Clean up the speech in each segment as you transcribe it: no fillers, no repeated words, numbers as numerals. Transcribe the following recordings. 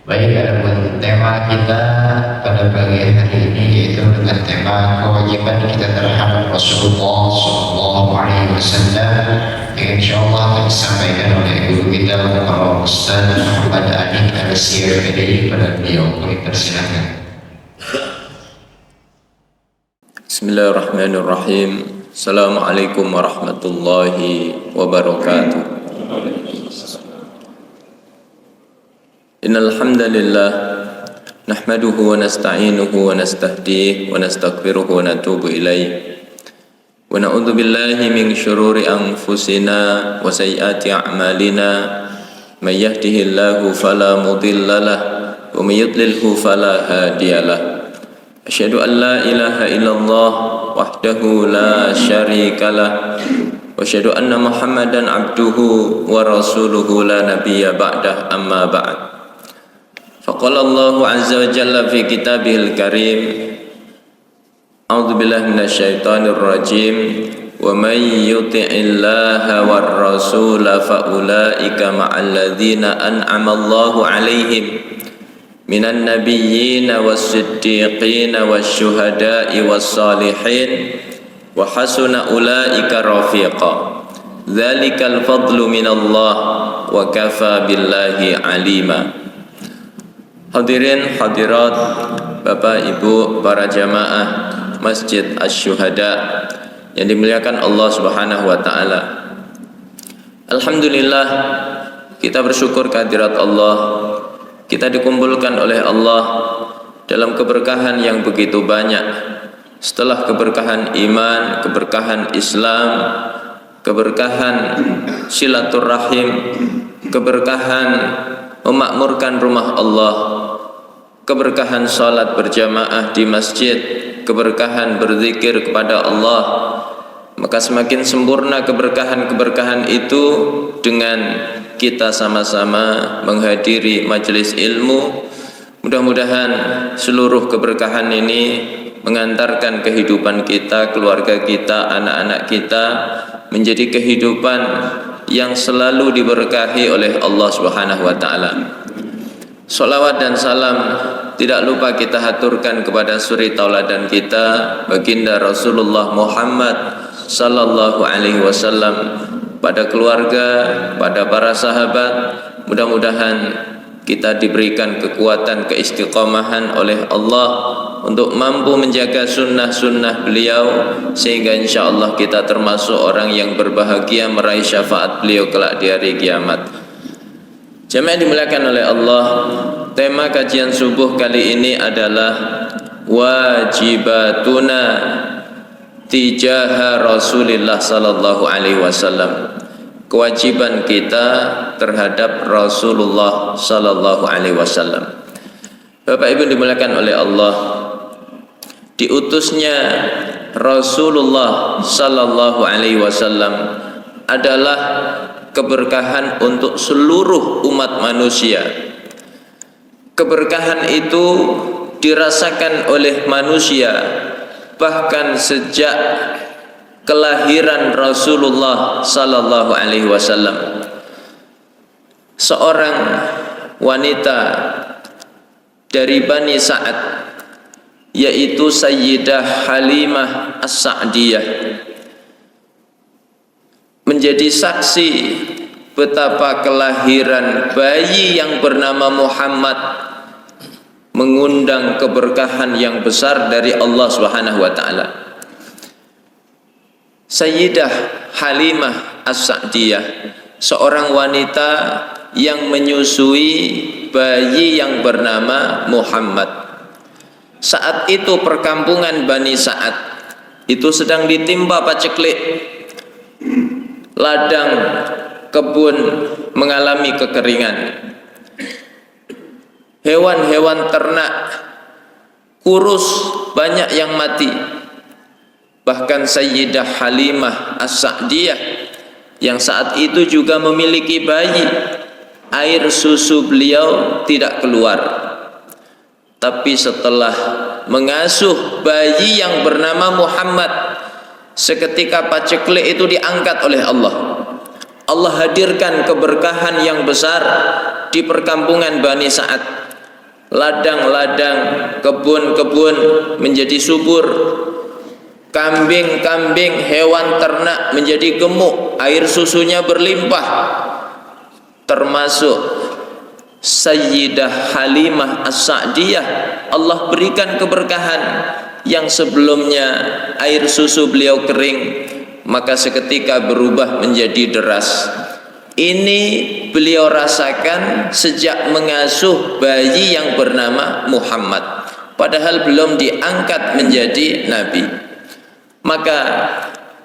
Baik, adapun tema kita pada pagi hari ini yaitu dengan tema kewajiban kita terhadap Rasulullah Sallallahu Alaihi Wasallam yang insya Allah akan disampaikan oleh guru kita Bapak Ustaz Muhammad Anik Al-Sirfidi pada beliau. Kami persilakan. Bismillahirrahmanirrahim. Assalamualaikum warahmatullahi wabarakatuh. Innal hamdalillah nahmaduhu wa nasta'inuhu wa nastahdihi wa nastaghfiruhu wa natubu ilaih. Wa na'udzu billahi min syururi anfusina wa sayyiati a'malina. May yahdihillahu fala mudhillalah wa may yudlilhu fala hadiyalah. Asyhadu an la ilaha illallah wahdahu la syarikalah wa asyhadu anna Muhammadan abduhu wa rasuluhu la nabiyya ba'dah amma ba'd. Faqala Allahu azza wa jalla fi kitabihil karim. A'udzu billahi minasyaitonir rajim. Wa may yuti'illaha war rasula fa ulaika ma'al ladzina an'ama Allahu 'alaihim minan nabiyyin was-siddiqin wasyuhada'i was-salihin wa hasuna ulaika rafiqa. Dzalikal fadlu minallah wa kafa billahi 'alima. Hadirin hadirat, Bapak Ibu para jamaah Masjid Asy-Syuhada yang dimuliakan Allah Subhanahu wa taala. Alhamdulillah, kita bersyukur kehadirat Allah. Kita dikumpulkan oleh Allah dalam keberkahan yang begitu banyak. Setelah keberkahan iman, keberkahan Islam, keberkahan silaturahim, keberkahan memakmurkan rumah Allah, keberkahan salat berjamaah di masjid, keberkahan berzikir kepada Allah, maka semakin sempurna keberkahan-keberkahan itu dengan kita sama-sama menghadiri majelis ilmu. Mudah-mudahan seluruh keberkahan ini mengantarkan kehidupan kita, keluarga kita, anak-anak kita menjadi kehidupan yang selalu diberkahi oleh Allah Subhanahu wa taala. Salawat dan salam tidak lupa kita haturkan kepada suri tauladan kita, baginda Rasulullah Muhammad sallallahu alaihi wasallam, pada keluarga, pada para sahabat. Mudah-mudahan kita diberikan kekuatan, keistiqomahan oleh Allah untuk mampu menjaga sunnah-sunnah beliau, sehingga insya Allah kita termasuk orang yang berbahagia meraih syafaat beliau kelak di hari kiamat. Jemaah dimuliakan oleh Allah, tema kajian subuh kali ini adalah wajibatuna tijaha Rasulillah sallallahu alaihi wasallam. Kewajiban kita terhadap Rasulullah sallallahu alaihi wasallam. Bapak Ibu dimuliakan oleh Allah, diutusnya Rasulullah sallallahu alaihi wasallam adalah keberkahan untuk seluruh umat manusia. Keberkahan itu dirasakan oleh manusia bahkan sejak kelahiran Rasulullah sallallahu alaihi wasallam. Seorang wanita dari Bani Sa'ad, yaitu Sayyidah Halimah As-Sa'diyah, menjadi saksi betapa kelahiran bayi yang bernama Muhammad mengundang keberkahan yang besar dari Allah Subhanahu wa taala. Sayyidah Halimah As-Sa'diyah, seorang wanita yang menyusui bayi yang bernama Muhammad. Saat itu perkampungan Bani Sa'ad itu sedang ditimpa paceklik. Ladang kebun mengalami kekeringan. Hewan-hewan ternak kurus, banyak yang mati. Bahkan Sayyidah Halimah As-Sa'diyah yang saat itu juga memiliki bayi, air susu beliau tidak keluar. Tapi setelah mengasuh bayi yang bernama Muhammad, seketika paceklik itu diangkat oleh Allah. Allah hadirkan keberkahan yang besar di perkampungan Bani Sa'ad. ladang-ladang, kebun-kebun menjadi subur, kambing-kambing, hewan ternak menjadi gemuk, air susunya berlimpah, termasuk Sayyidah Halimah As-Sa'diyah. Allah berikan keberkahan yang sebelumnya air susu beliau kering, maka seketika berubah menjadi deras. Ini beliau rasakan sejak mengasuh bayi yang bernama Muhammad, padahal belum diangkat menjadi nabi. Maka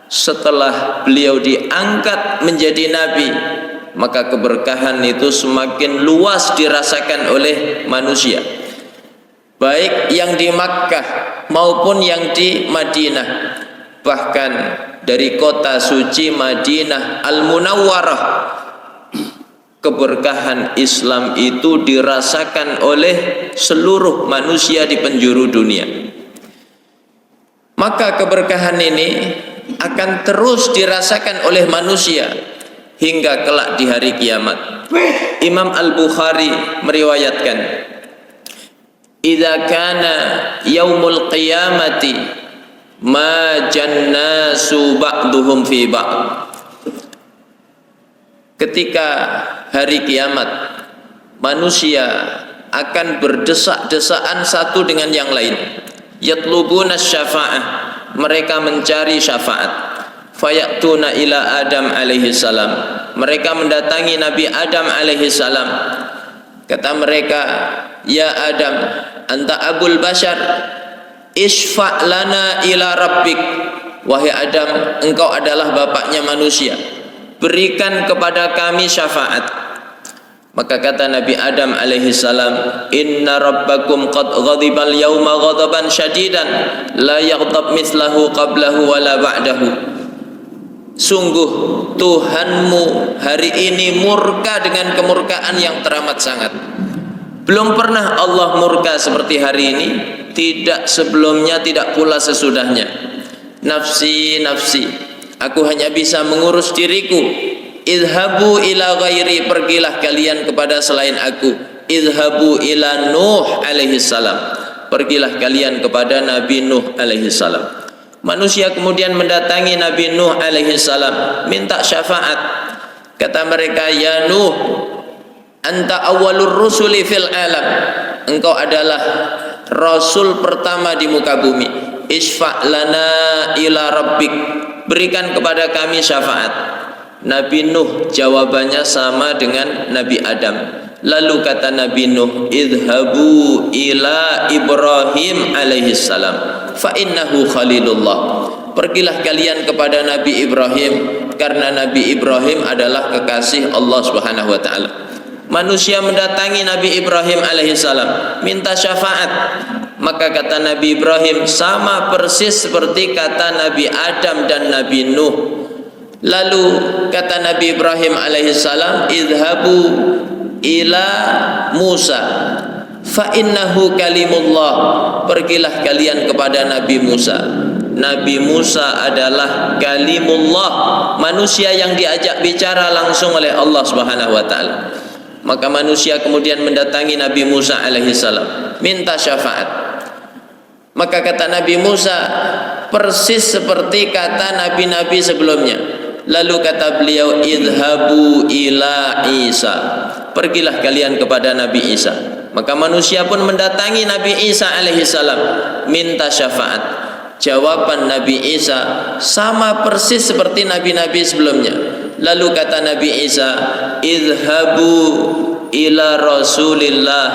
setelah beliau diangkat menjadi nabi, maka keberkahan itu semakin luas dirasakan oleh manusia, baik yang di Makkah maupun yang di Madinah. Bahkan dari kota suci Madinah Al-Munawwarah, keberkahan Islam itu dirasakan oleh seluruh manusia di penjuru dunia. Maka keberkahan ini akan terus dirasakan oleh manusia hingga kelak di hari kiamat. Imam Al-Bukhari meriwayatkan, "Idza kana yaumul qiyamati ma jannasu ba'duhum fi ba'd." Ketika hari kiamat, manusia akan berdesak-desaan satu dengan yang lain. Yatlubuna syafa'ah, mereka mencari syafaat. Fayatuna ila Adam alaihi salam, mereka mendatangi Nabi Adam alaihi salam. Kata mereka, "Ya Adam, anta abul bashar, isfa' lana ila rabbik." Wahai Adam, engkau adalah bapaknya manusia, berikan kepada kami syafaat. Maka kata Nabi Adam alaihi salam, "Inna rabbakum qad ghadibal yawma ghadaban syadidan la yaghdab mithlahu qablahu wala ba'dahu." Sungguh Tuhanmu hari ini murka dengan kemurkaan yang teramat sangat. Belum pernah Allah murka seperti hari ini, tidak sebelumnya, tidak pula sesudahnya. Nafsi, nafsi, aku hanya bisa mengurus diriku. Idhabu ila ghairi, pergilah kalian kepada selain aku. Idhabu ila Nuh alaihi salam, pergilah kalian kepada Nabi Nuh alaihi salam. Manusia kemudian mendatangi Nabi Nuh alaihi salam, minta syafaat. Kata mereka, "Ya Nuh, anta awwalur rusuli fil alam." Engkau adalah rasul pertama di muka bumi. Isfa' lana ila rabbik, berikan kepada kami syafaat. Nabi Nuh jawabannya sama dengan Nabi Adam. Lalu kata Nabi Nuh, "Idhabu ila Ibrahim alaihi salam, fa innahu khalilullah." Pergilah kalian kepada Nabi Ibrahim, karena Nabi Ibrahim adalah kekasih Allah Subhanahu wa taala. Manusia mendatangi Nabi Ibrahim alaihi salam, minta syafaat. Maka kata Nabi Ibrahim sama persis seperti kata Nabi Adam dan Nabi Nuh. Lalu kata Nabi Ibrahim alaihi salam, "Idhabu ila Musa fa innahu kalimullah." Pergilah kalian kepada Nabi Musa. Nabi Musa adalah kalimullah, manusia yang diajak bicara langsung oleh Allah Subhanahu wa taala. Maka manusia kemudian mendatangi Nabi Musa alaihi salam, minta syafaat. Maka kata Nabi Musa persis seperti kata nabi-nabi sebelumnya. Lalu kata beliau, "Idhabu ila Isa." Pergilah kalian kepada Nabi Isa. Maka manusia pun mendatangi Nabi Isa alaihi salam, minta syafaat. Jawaban Nabi Isa sama persis seperti nabi-nabi sebelumnya. Lalu kata Nabi Isa, "Idhabu ila Rasulillah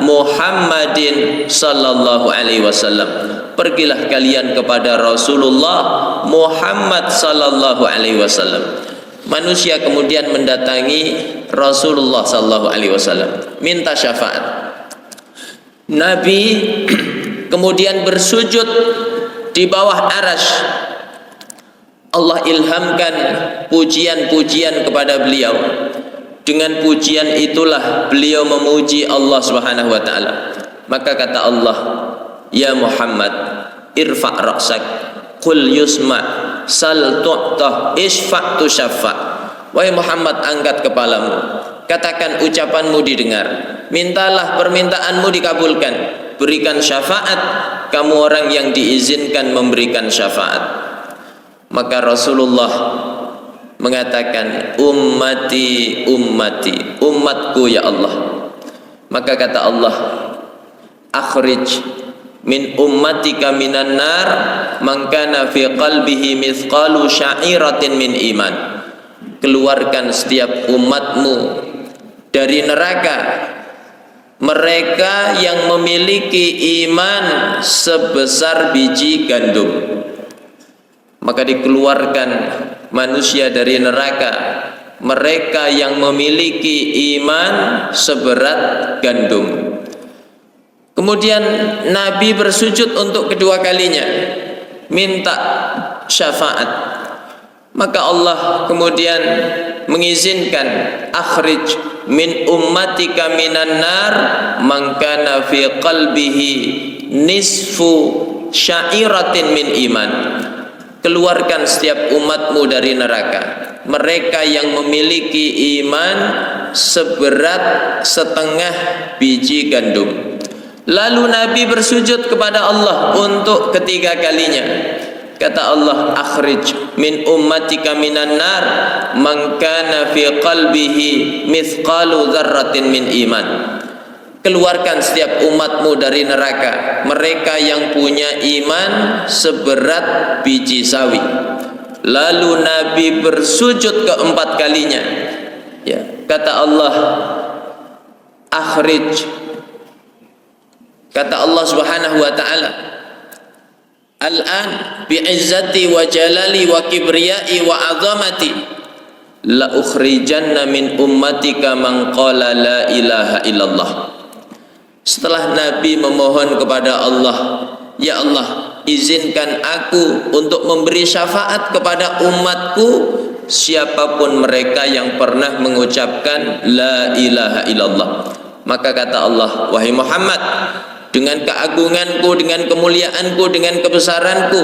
Muhammadin sallallahu alaihi wasallam." Pergilah kalian kepada Rasulullah Muhammad sallallahu alaihi wasallam. Manusia kemudian mendatangi Rasulullah sallallahu alaihi wasallam, minta syafaat. Nabi kemudian bersujud di bawah arasy. Allah ilhamkan pujian-pujian kepada beliau. Dengan pujian itulah beliau memuji Allah Subhanahu wa taala. Maka kata Allah, "Ya Muhammad, irfa' ra'sak, qul yusma, sal tu'tah, isfa' tusyaffa." Wahai Muhammad, angkat kepalamu, katakan ucapanmu didengar, mintalah permintaanmu dikabulkan, berikan syafaat, kamu orang yang diizinkan memberikan syafaat. Maka Rasulullah mengatakan, ummati ummati, umatku ya Allah. Maka kata Allah, akhrij min ummatika minan nar man kana fi qalbihi mithqalu sya'iratin min iman. Keluarkan setiap umatmu dari neraka mereka yang memiliki iman sebesar biji gandum. Maka dikeluarkan manusia dari neraka mereka yang memiliki iman seberat gandum. Kemudian Nabi bersujud untuk kedua kalinya, minta syafaat. Maka Allah kemudian mengizinkan, akhrij min ummatika minan nar man kana fi qalbihi nisfu syairatin min iman. Keluarkan setiap umatmu dari neraka mereka yang memiliki iman seberat setengah biji gandum. Lalu Nabi bersujud kepada Allah untuk ketiga kalinya. Kata Allah, akhrij min ummatika minan nar man kana fi qalbihi mithqalu dzarratin min iman. Keluarkan setiap umatmu dari neraka mereka yang punya iman seberat biji sawi. Lalu Nabi bersujud keempat kalinya. Ya, kata Allah, akhrij. Kata Allah Subhanahu wa taala, al-an bi'izzati wa jalali wa kibriyai wa azamati la ukhrijanna min ummatika man qala la ilaha illallah. Setelah Nabi memohon kepada Allah, ya Allah, izinkan aku untuk memberi syafaat kepada umatku siapapun mereka yang pernah mengucapkan la ilaha illallah. Maka kata Allah, wahai Muhammad, dengan keagunganku, dengan kemuliaanku, dengan kebesaranku,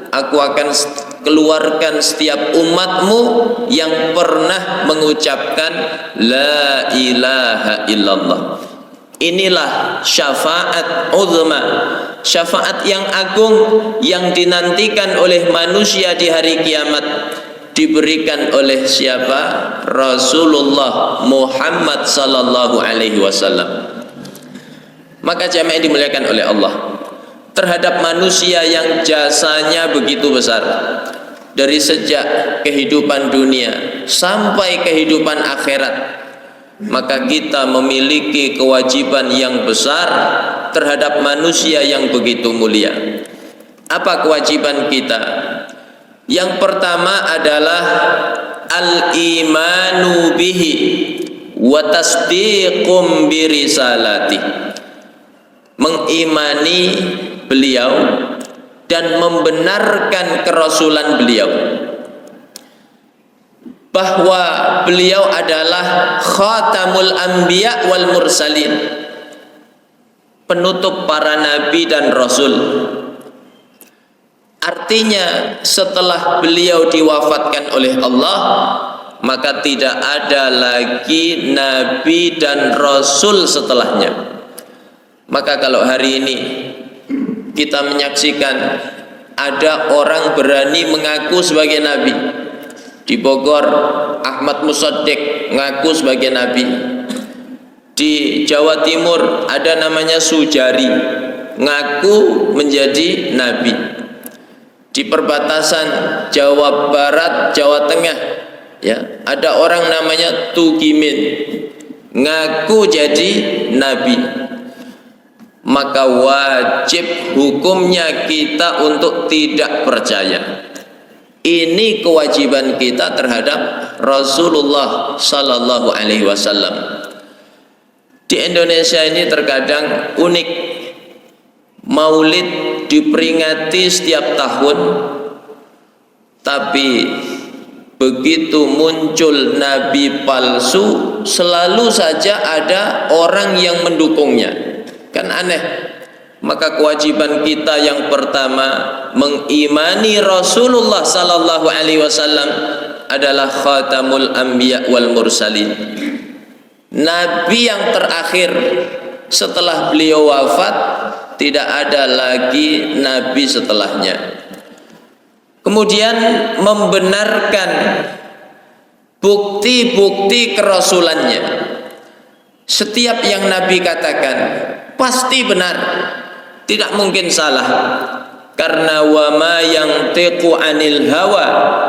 aku akan keluarkan setiap umatmu yang pernah mengucapkan la ilaha illallah. Inilah syafaat uzma, syafaat yang agung yang dinantikan oleh manusia di hari kiamat, diberikan oleh siapa? Rasulullah Muhammad sallallahu alaihi wasallam. Maka jamaah yang dimuliakan oleh Allah, terhadap manusia yang jasanya begitu besar dari sejak kehidupan dunia sampai kehidupan akhirat, maka kita memiliki kewajiban yang besar terhadap manusia yang begitu mulia. Apa kewajiban kita? Yang pertama adalah al-imanu bihi wa tasdiqum bi risalati. Mengimani beliau dan membenarkan kerasulan beliau, bahwa beliau adalah khatamul anbiya wal mursalin, penutup para nabi dan rasul. Artinya setelah beliau diwafatkan oleh Allah, maka tidak ada lagi nabi dan rasul setelahnya. Maka kalau hari ini kita menyaksikan ada orang berani mengaku sebagai nabi, di Bogor Ahmad Musaddiq ngaku sebagai nabi, di Jawa Timur ada namanya Sujari ngaku menjadi nabi, di perbatasan Jawa Barat Jawa Tengah ya ada orang namanya Tugimin ngaku jadi nabi. Maka wajib hukumnya kita untuk tidak percaya. Ini kewajiban kita terhadap Rasulullah sallallahu alaihi wasallam. Di Indonesia ini terkadang unik, Maulid diperingati setiap tahun, tapi begitu muncul nabi palsu selalu saja ada orang yang mendukungnya. Kan aneh. Maka kewajiban kita yang pertama mengimani Rasulullah sallallahu alaihi wasallam adalah khatamul anbiya wal mursalin. Nabi yang terakhir setelah beliau wafat, tidak ada lagi nabi setelahnya. Kemudian membenarkan bukti-bukti kerasulannya. Setiap yang Nabi katakan pasti benar, tidak mungkin salah. Karena wa ma yantiqu anil hawa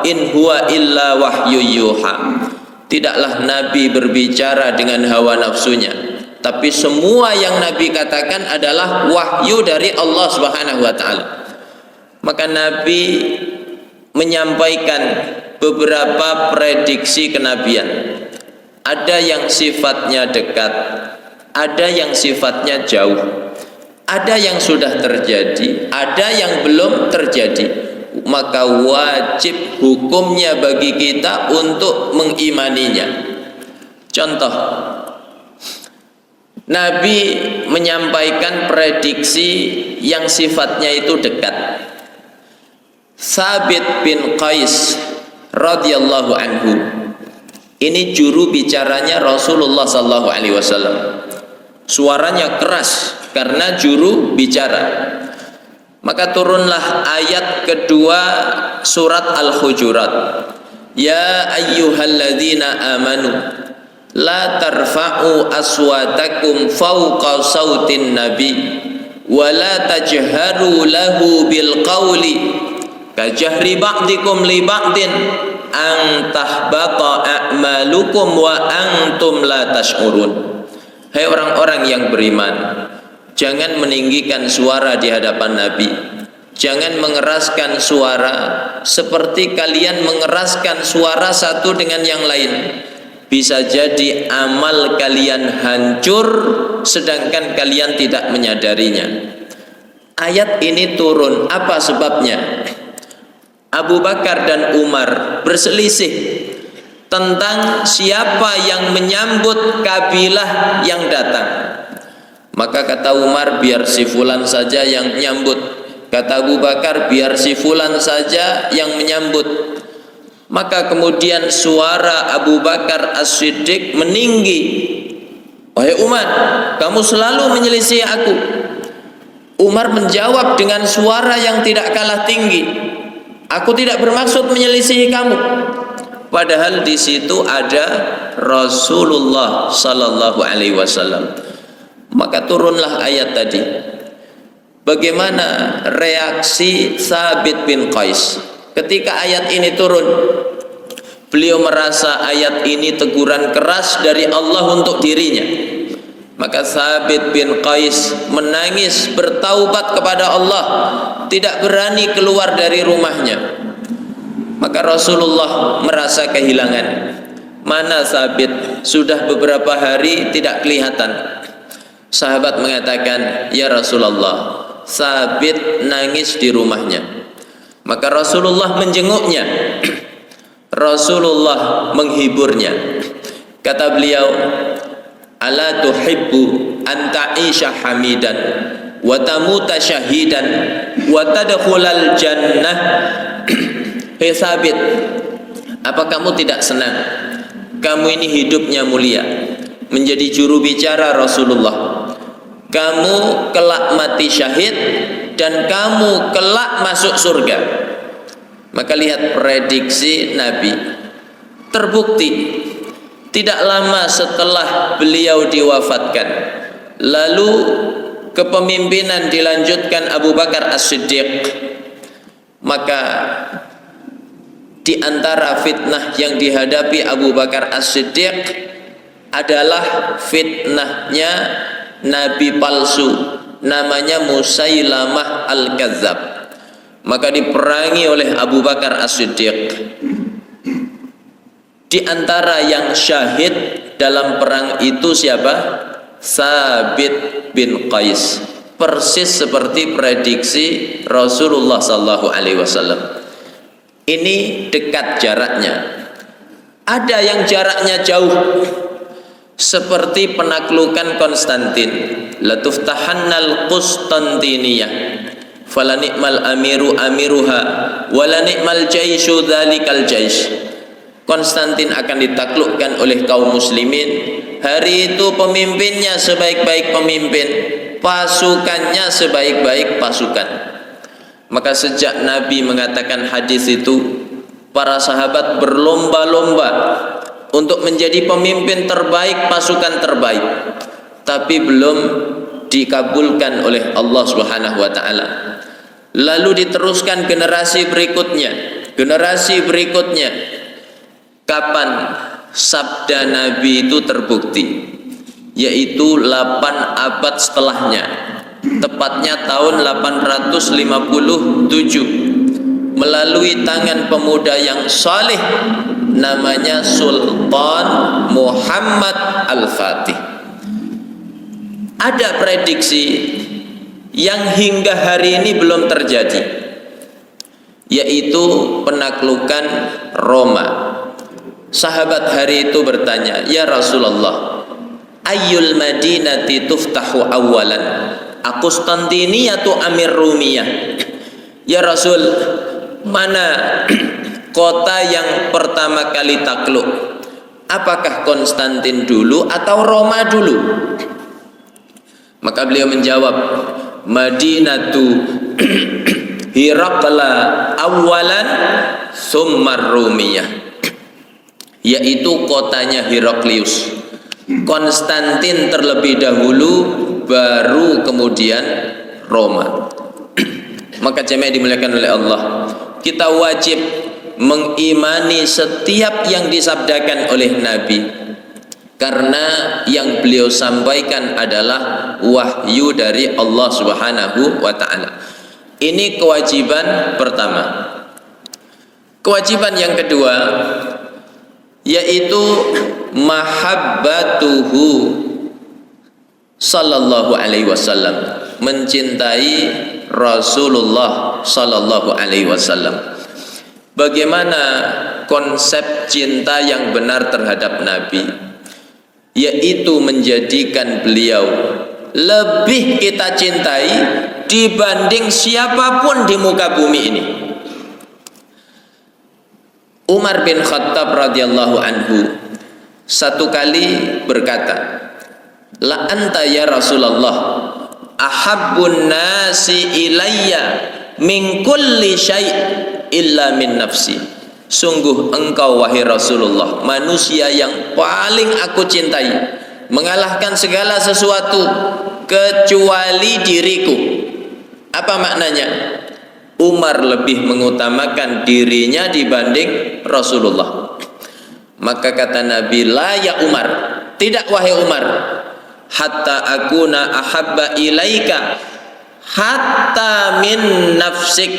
in huwa illa wahyu yuha. Tidaklah Nabi berbicara dengan hawa nafsunya, tapi semua yang Nabi katakan adalah wahyu dari Allah Subhanahu wa taala. Maka Nabi menyampaikan beberapa prediksi kenabian. Ada yang sifatnya dekat, ada yang sifatnya jauh, ada yang sudah terjadi, ada yang belum terjadi. Maka wajib hukumnya bagi kita untuk mengimaninya. Contoh, Nabi menyampaikan prediksi yang sifatnya itu dekat. Thabit bin Qais radhiyallahu anhu, ini juru bicaranya Rasulullah sallallahu alaihi wasallam. Suaranya keras karena juru bicara. Maka turunlah ayat kedua surat Al-Hujurat. Ya ayyuhalladzina amanu la tarfa'u aswatakum fawqa sautin nabi wa la tajharu lahu bil qawli kajahri ba'dikum li ba'din an tahbata a'malukum wa antum la tash'urun. Hai orang-orang yang beriman, jangan meninggikan suara di hadapan Nabi. Jangan mengeraskan suara seperti kalian mengeraskan suara satu dengan yang lain. Bisa jadi amal kalian hancur sedangkan kalian tidak menyadarinya. Ayat ini turun, apa sebabnya? Abu Bakar dan Umar berselisih tentang siapa yang menyambut kabilah yang datang. Maka kata Umar, biar si fulan saja yang menyambut. Kata Abu Bakar, biar si fulan saja yang menyambut. Maka kemudian suara Abu Bakar As-Siddiq meninggi. Wahai Umar, kamu selalu menyelisih aku. Umar menjawab dengan suara yang tidak kalah tinggi, aku tidak bermaksud menyelisihi kamu. Padahal di situ ada Rasulullah sallallahu alaihi wasallam. Maka turunlah ayat tadi. Bagaimana reaksi Thabit bin Qais ketika ayat ini turun? Beliau merasa ayat ini teguran keras dari Allah untuk dirinya. Maka Thabit bin Qais menangis bertaubat kepada Allah, tidak berani keluar dari rumahnya. Maka Rasulullah merasa kehilangan. Mana Thabit? Sudah beberapa hari tidak kelihatan. Sahabat mengatakan, ya Rasulullah, Thabit nangis di rumahnya. Maka Rasulullah menjenguknya. Rasulullah menghiburnya. Kata beliau, ala tuhibbu an ta'isha hamidan wa tamuta syahidan wa tadkhulal jannah. Hei Thabit, apa kamu tidak senang kamu ini hidupnya mulia, menjadi juru bicara Rasulullah, kamu kelak mati syahid dan kamu kelak masuk surga? Maka lihat prediksi Nabi terbukti. Tidak lama setelah beliau diwafatkan, lalu kepemimpinan dilanjutkan Abu Bakar As-Siddiq. Maka di antara fitnah yang dihadapi Abu Bakar As-Siddiq adalah fitnahnya nabi palsu, namanya Musailamah Al-Kadzab. Maka diperangi oleh Abu Bakar As-Siddiq. Di antara yang syahid dalam perang itu siapa? Thabit bin Qais. Persis seperti prediksi Rasulullah sallallahu alaihi wasallam. Ini dekat jaraknya. Ada yang jaraknya jauh, seperti penaklukan Konstantin. Latuftahannal Qustantiniyah fala ni'mal amiru amiruha wala ni'mal jaisyu dzalikal jais. Konstantin akan ditaklukkan oleh kaum muslimin. Hari itu pemimpinnya sebaik-baik pemimpin, pasukannya sebaik-baik pasukan. Maka sejak Nabi mengatakan hadis itu, para sahabat berlomba-lomba untuk menjadi pemimpin terbaik, pasukan terbaik. Tapi belum dikabulkan oleh Allah Subhanahu wa taala. Lalu diteruskan generasi berikutnya. Kapan sabda Nabi itu terbukti? Yaitu 8 abad setelahnya, tepatnya tahun 857, melalui tangan pemuda yang saleh namanya Sultan Muhammad Al-Fatih. Ada prediksi yang hingga hari ini belum terjadi, yaitu penaklukan Roma. Sahabat hari itu bertanya, "Ya Rasulullah, ayyul madinati tuftahu awalan? Aqstantiniyatu amir Rumiyah?" Ya Rasul, mana kota yang pertama kali takluk? Apakah Konstantin dulu atau Roma dulu? Maka beliau menjawab, Madinatu Hirakla awalan Summar Rumiyah, yaitu kotanya Heraklius, Konstantin terlebih dahulu, baru kemudian Roma. Maka jemaah dimuliakan oleh Allah, kita wajib mengimani setiap yang disabdakan oleh Nabi, karena yang beliau sampaikan adalah wahyu dari Allah Subhanahu wa taala. Ini kewajiban pertama. Kewajiban yang kedua yaitu mahabbatuhu sallallahu alaihi wasallam, mencintai Rasulullah sallallahu alaihi wasallam. Bagaimana konsep cinta yang benar terhadap Nabi? Yaitu menjadikan beliau lebih kita cintai dibanding siapapun di muka bumi ini. Umar bin Khattab radhiyallahu anhu satu kali berkata, "La anta ya Rasulullah ahabbun nasi ilayya min kulli syai' illa min nafsi." Sungguh engkau wahai Rasulullah manusia yang paling aku cintai, mengalahkan segala sesuatu kecuali diriku. Apa maknanya? Umar lebih mengutamakan dirinya dibanding Rasulullah. Maka kata Nabi, la ya Umar, tidak wahai Umar, hatta akuna ahabba ilaika hatta min nafsik,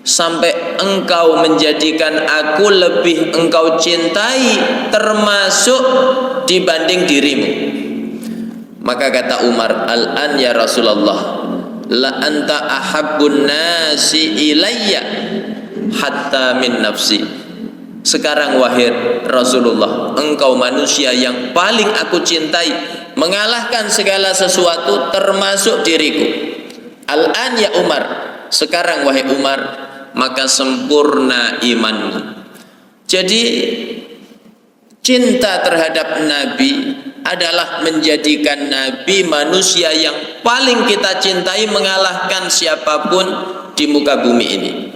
sampai engkau menjadikan aku lebih engkau cintai termasuk dibanding dirimu. Maka kata Umar, al-an ya Rasulullah, la anta ahabbun nasi ilayya hatta min nafsi. Sekarang wahai Rasulullah, engkau manusia yang paling aku cintai, mengalahkan segala sesuatu termasuk diriku. Al-an ya Umar, sekarang wahai Umar, maka sempurna imanmu. Jadi cinta terhadap Nabi adalah menjadikan Nabi manusia yang paling kita cintai, mengalahkan siapapun di muka bumi ini.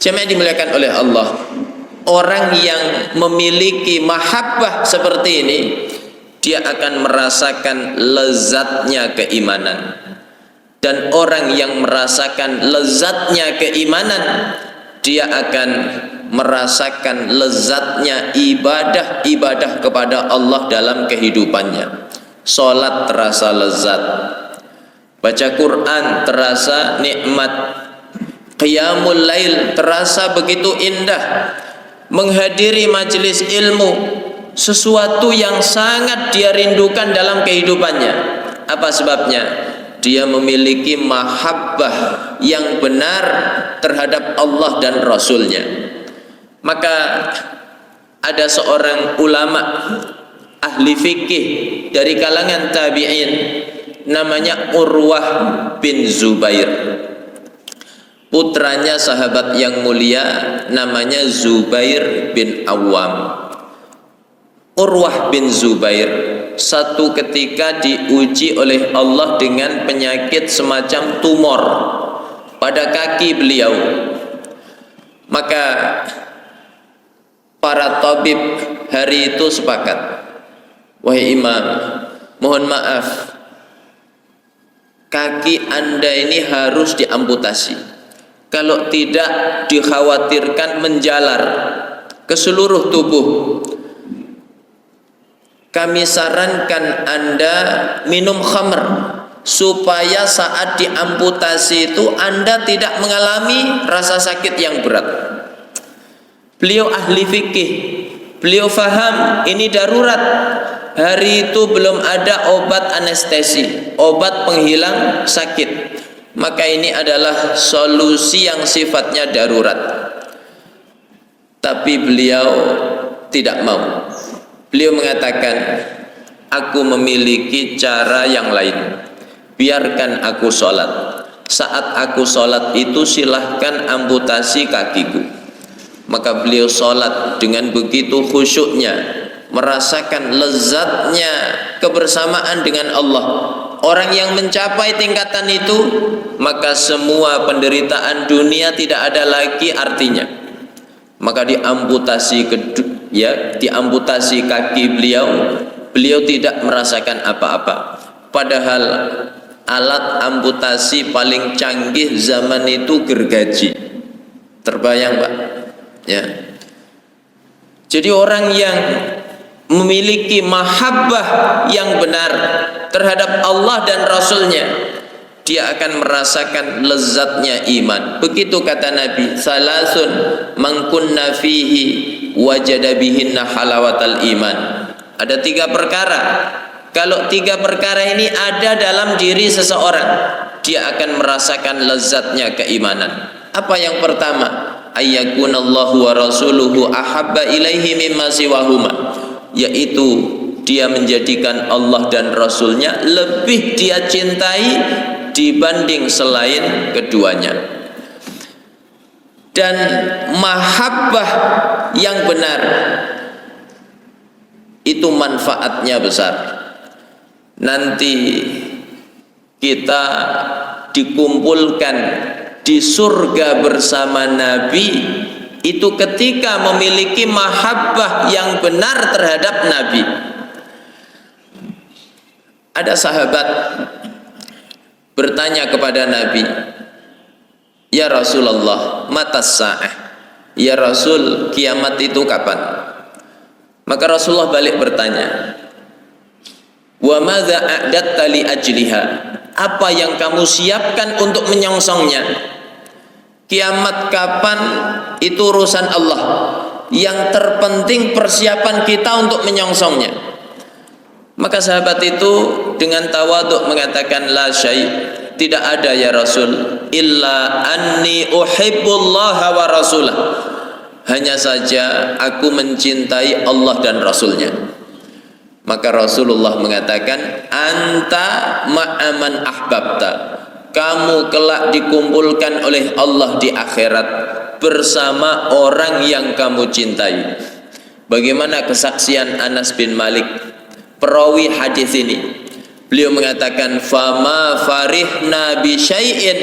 Jemaah dimuliakan oleh Allah, orang yang memiliki mahabbah seperti ini, dia akan merasakan lezatnya keimanan. Dan orang yang merasakan lezatnya keimanan, dia akan merasakan lezatnya ibadah kepada Allah dalam kehidupannya. Salat terasa lezat, baca Quran terasa nikmat, qiyamul lail terasa begitu indah, menghadiri majelis ilmu sesuatu yang sangat dia rindukan dalam kehidupannya. Apa sebabnya? Dia memiliki mahabbah yang benar terhadap Allah dan Rasulnya. Maka ada seorang ulama ahli fikih dari kalangan tabi'in, namanya Urwah bin Zubair. putranya sahabat yang mulia namanya Zubair bin Awam. Urwah bin Zubair satu ketika diuji oleh Allah dengan penyakit semacam tumor pada kaki beliau. Maka para tabib hari itu sepakat, wahai imam, mohon maaf, kaki anda ini harus diamputasi. Kalau tidak, dikhawatirkan menjalar ke seluruh tubuh. Kami sarankan anda minum khamr supaya saat diamputasi itu anda tidak mengalami rasa sakit yang berat. Beliau ahli fikih, beliau faham ini darurat. Hari itu belum ada obat anestesi, obat penghilang sakit. Maka ini adalah solusi yang sifatnya darurat. Tapi beliau tidak mau. Beliau mengatakan, aku memiliki cara yang lain. Biarkan aku sholat. Saat aku sholat itu silahkan amputasi kakiku. Maka beliau sholat dengan begitu khusyuknya, merasakan lezatnya kebersamaan dengan Allah. Orang yang mencapai tingkatan itu, maka semua penderitaan dunia tidak ada lagi artinya. Maka diamputasi diamputasi kaki beliau, beliau tidak merasakan apa-apa. Padahal alat amputasi paling canggih zaman itu gergaji. Terbayang Pak? Ya. Jadi orang yang memiliki mahabbah yang benar terhadap Allah dan Rasulnya, dia akan merasakan lezatnya iman. Begitu kata Nabi, salasun man kunna fihi wajada bihinna halawatal iman. Ada 3 perkara. Kalau 3 perkara ini ada dalam diri seseorang, dia akan merasakan lezatnya keimanan. Apa yang pertama? Ayyakunallahu wa rasuluhu ahabba ilaihi mimma siwahuma, yaitu dia menjadikan Allah dan Rasulnya lebih dia cintai dibanding selain keduanya. Dan mahabbah yang benar itu manfaatnya besar. Nanti kita dikumpulkan di surga bersama Nabi itu ketika memiliki mahabbah yang benar terhadap Nabi. Ada sahabat bertanya kepada Nabi, ya Rasulullah, matas sa'ah? Ya Rasul, kiamat itu kapan? Maka Rasulullah balik bertanya, wa madza a'datta li ajliha? Apa yang kamu siapkan untuk menyongsongnya? Kiamat kapan itu urusan Allah. Yang terpenting persiapan kita untuk menyongsongnya. Maka sahabat itu dengan tawaduk mengatakan, la syai', tidak ada ya Rasul, illa anni uhibbullaha wa rasulah, hanya saja aku mencintai Allah dan Rasulnya. Maka Rasulullah mengatakan, anta ma'aman ahbabta, kamu kelak dikumpulkan oleh Allah di akhirat bersama orang yang kamu cintai. Bagaimana kesaksian Anas bin Malik, perawi hadis ini? Beliau mengatakan, fama farihna bi syai'in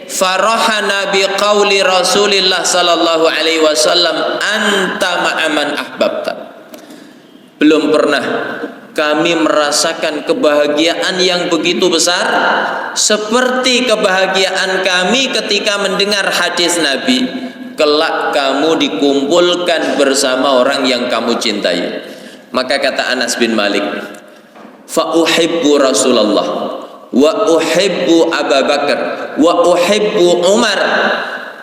farahana bi qauli Rasulillah sallallahu alaihi wasallam anta ma'aman ahbabta. Belum pernah kami merasakan kebahagiaan yang begitu besar seperti kebahagiaan kami ketika mendengar hadis Nabi, kelak kamu dikumpulkan bersama orang yang kamu cintai. Maka kata Anas bin Malik, fa uhibbu Rasulullah wa uhibbu Abu Bakar wa uhibbu Umar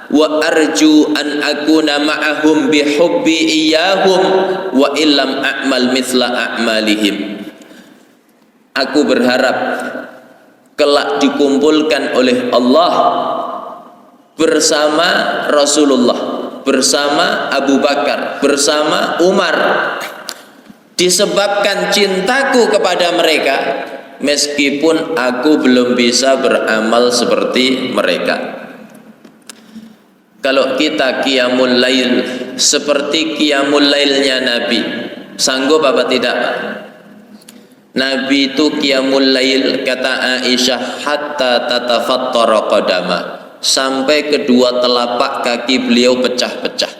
wa arju an akuna ma'ahum bihubbi iyahum wa illam a'mal mithla a'malihim. Aku berharap kelak dikumpulkan oleh Allah bersama Rasulullah, bersama Abu Bakar, bersama Umar, disebabkan cintaku kepada mereka meskipun aku belum bisa beramal seperti mereka. kalau kita qiyamul lail seperti qiyamul lailnya Nabi, sanggup apa tidak? Nabi itu qiyamul lail, kata Aisyah, hatta tatafattara qadama, sampai kedua telapak kaki beliau pecah-pecah.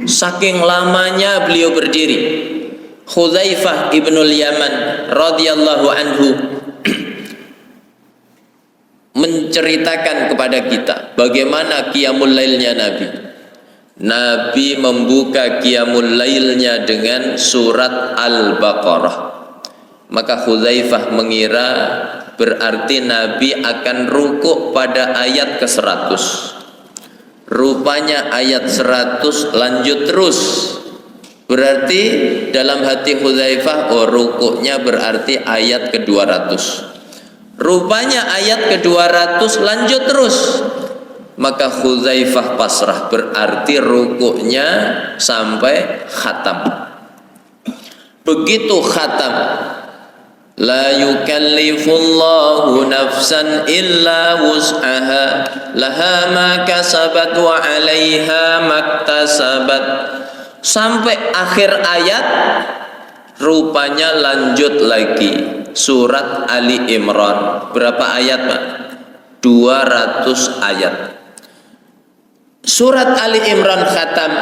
Saking lamanya beliau berdiri. Hudzaifah ibnul Yaman radhiyallahu anhu menceritakan kepada kita bagaimana qiyamul lailnya Nabi. Nabi membuka qiyamul lailnya dengan surat Al-Baqarah. Maka Hudzaifah mengira berarti Nabi akan rukuk pada ayat ke-100. Rupanya ayat 100 lanjut terus. Berarti dalam hati Hudzaifah, oh rukuknya berarti ayat ke-200. Rupanya ayat ke-200 lanjut terus. Maka Hudzaifah pasrah, berarti rukuknya sampai khatam. Begitu khatam, la yukallifullahu nafsan illa wus'aha laha ma kasabat wa 'alaiha maktasabat, sampai akhir ayat. Rupanya lanjut lagi surat Ali Imran. Berapa ayat, Pak? 200 ayat. Surat Ali Imran khatam,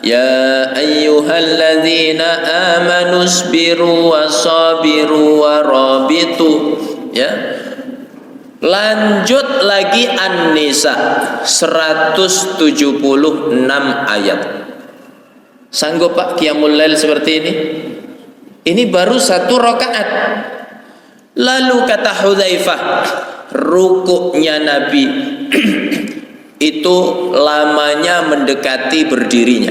ya ayyuhalladzina amanu sabiru wasabiru warabitu, ya. Lanjut lagi An-Nisa 176 ayat. Sanggup Pak qiyamul lail seperti ini? Ini baru 1 rakaat. Lalu kata Hudzaifah, rukuknya Nabi itu lamanya mendekati berdirinya.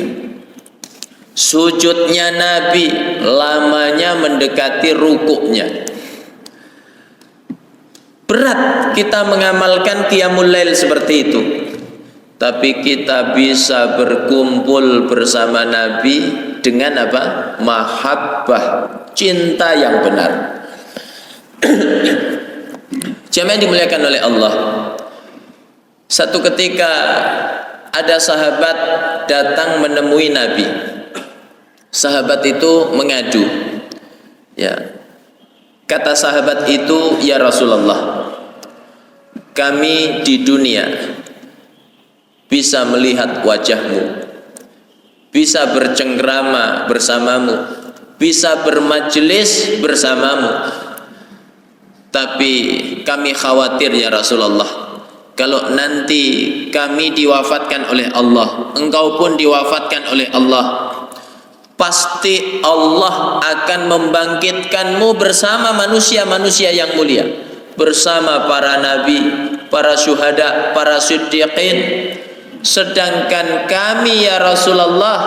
Sujudnya Nabi lamanya mendekati rukuknya. Berat kita mengamalkan qiyamul lail seperti itu. Tapi kita bisa berkumpul bersama Nabi dengan apa? Mahabbah, cinta yang benar. Jamaah dimuliakan oleh Allah. Satu ketika ada sahabat datang menemui Nabi. Sahabat itu mengadu. Ya. Kata sahabat itu, ya Rasulullah, kami di dunia bisa melihat wajahmu, bisa bercengkrama bersamamu, bisa bermajelis bersamamu. Tapi kami khawatir ya Rasulullah, kalau nanti kami diwafatkan oleh Allah, engkau pun diwafatkan oleh Allah, pasti Allah akan membangkitkanmu bersama manusia-manusia yang mulia, bersama para nabi, para syuhada, para siddiqin. Sedangkan kami ya Rasulullah,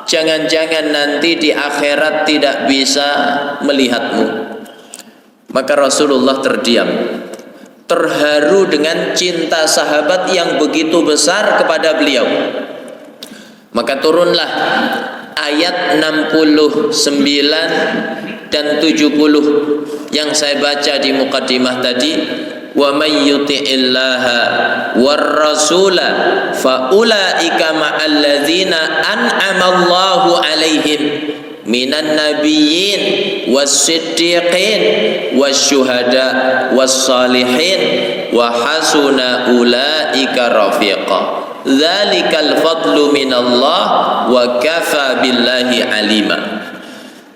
jangan-jangan nanti di akhirat tidak bisa melihatmu. Maka Rasulullah terdiam, terharu dengan cinta sahabat yang begitu besar kepada beliau. Maka turunlah ayat 69 dan 70 yang saya baca di muqaddimah tadi. Wa may yuti'illaha war rasula fa ulaika ma'al ladzina an'amallahu 'alaihim minan nabiyyin was-siddiqin wasyuhada was-salihin wa hasuna ulaika rafiqa. Dzalikal fadlu minallah wa kafa billahi alima.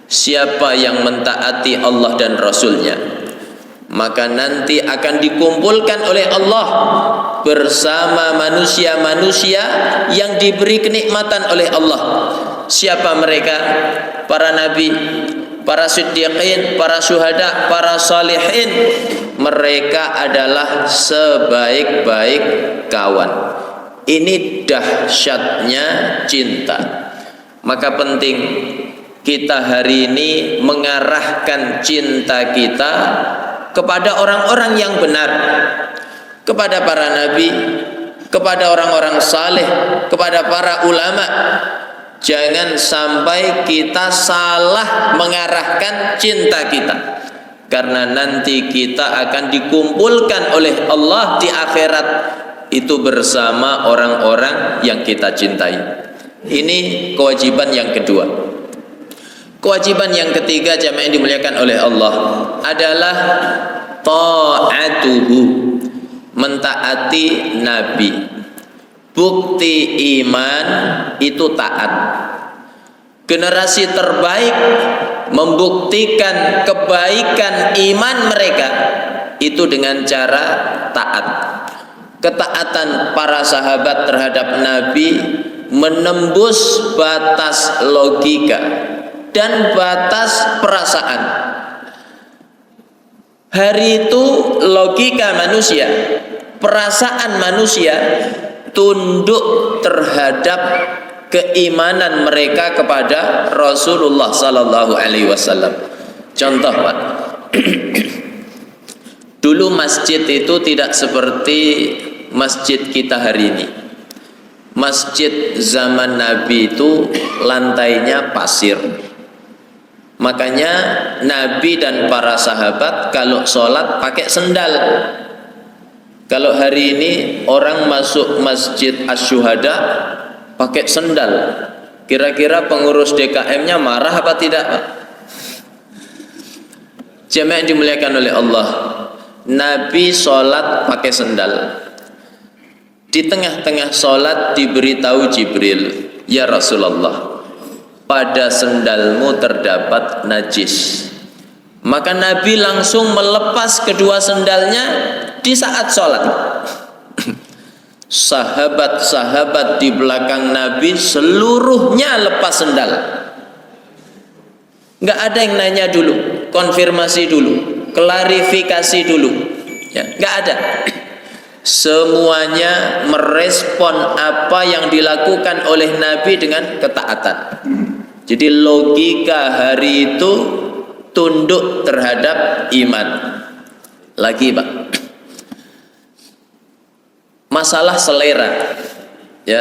Siapa yang mentaati Allah dan Rasulnya, maka nanti akan dikumpulkan oleh Allah bersama manusia-manusia yang diberi kenikmatan oleh Allah. Siapa mereka? Para nabi, para siddiqin, para syuhada, para salihin. Mereka adalah sebaik-baik kawan. Ini dahsyatnya cinta. Maka penting kita hari ini mengarahkan cinta kita kepada orang-orang yang benar, kepada para nabi, kepada orang-orang saleh, kepada para ulama. Jangan sampai kita salah mengarahkan cinta kita, karena nanti kita akan dikumpulkan oleh Allah di akhirat itu bersama orang-orang yang kita cintai. Ini kewajiban yang kedua. Kewajiban yang ketiga, jamaah yang dimuliakan oleh Allah, adalah ta'atuhu, mentaati Nabi. Bukti iman itu taat. Generasi terbaik membuktikan kebaikan iman mereka itu dengan cara taat. Ketaatan para sahabat terhadap Nabi menembus batas logika dan batas perasaan. Hari itu logika manusia, perasaan manusia tunduk terhadap keimanan mereka kepada Rasulullah sallallahu alaihi wasallam. Contoh, Pak. Dulu masjid itu tidak seperti masjid kita hari ini. Masjid zaman Nabi itu lantainya pasir. Makanya Nabi dan para sahabat kalau sholat pakai sendal. Kalau hari ini orang masuk Masjid Asy-Syuhada pakai sendal, kira-kira pengurus DKM-nya marah apa tidak, Pak? Jemaah yang dimuliakan oleh Allah, Nabi sholat pakai sendal. Di tengah-tengah sholat diberitahu Jibril, ya Rasulullah, pada sendalmu terdapat najis. Maka Nabi langsung melepas kedua sendalnya di saat sholat. Sahabat-sahabat di belakang Nabi seluruhnya lepas sendal. Nggak ada yang nanya dulu, konfirmasi dulu, klarifikasi dulu, ya, nggak ada. Semuanya merespon apa yang dilakukan oleh Nabi dengan ketaatan. Jadi logika hari itu tunduk terhadap iman. Lagi, Pak, masalah selera, ya.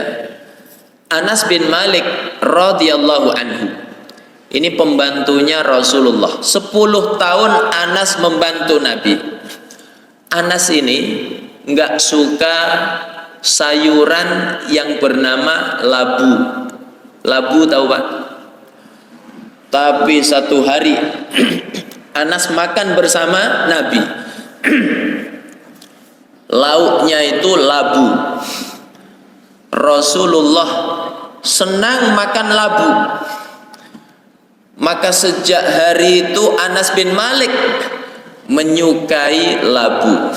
Anas bin Malik radhiyallahu anhu, ini pembantunya Rasulullah. 10 tahun Anas membantu Nabi. Anas ini nggak suka sayuran yang bernama labu. Labu tahu, Pak? Tapi satu hari Anas makan bersama Nabi. Lauknya itu labu. Rasulullah senang makan labu. Maka sejak hari itu Anas bin Malik menyukai labu.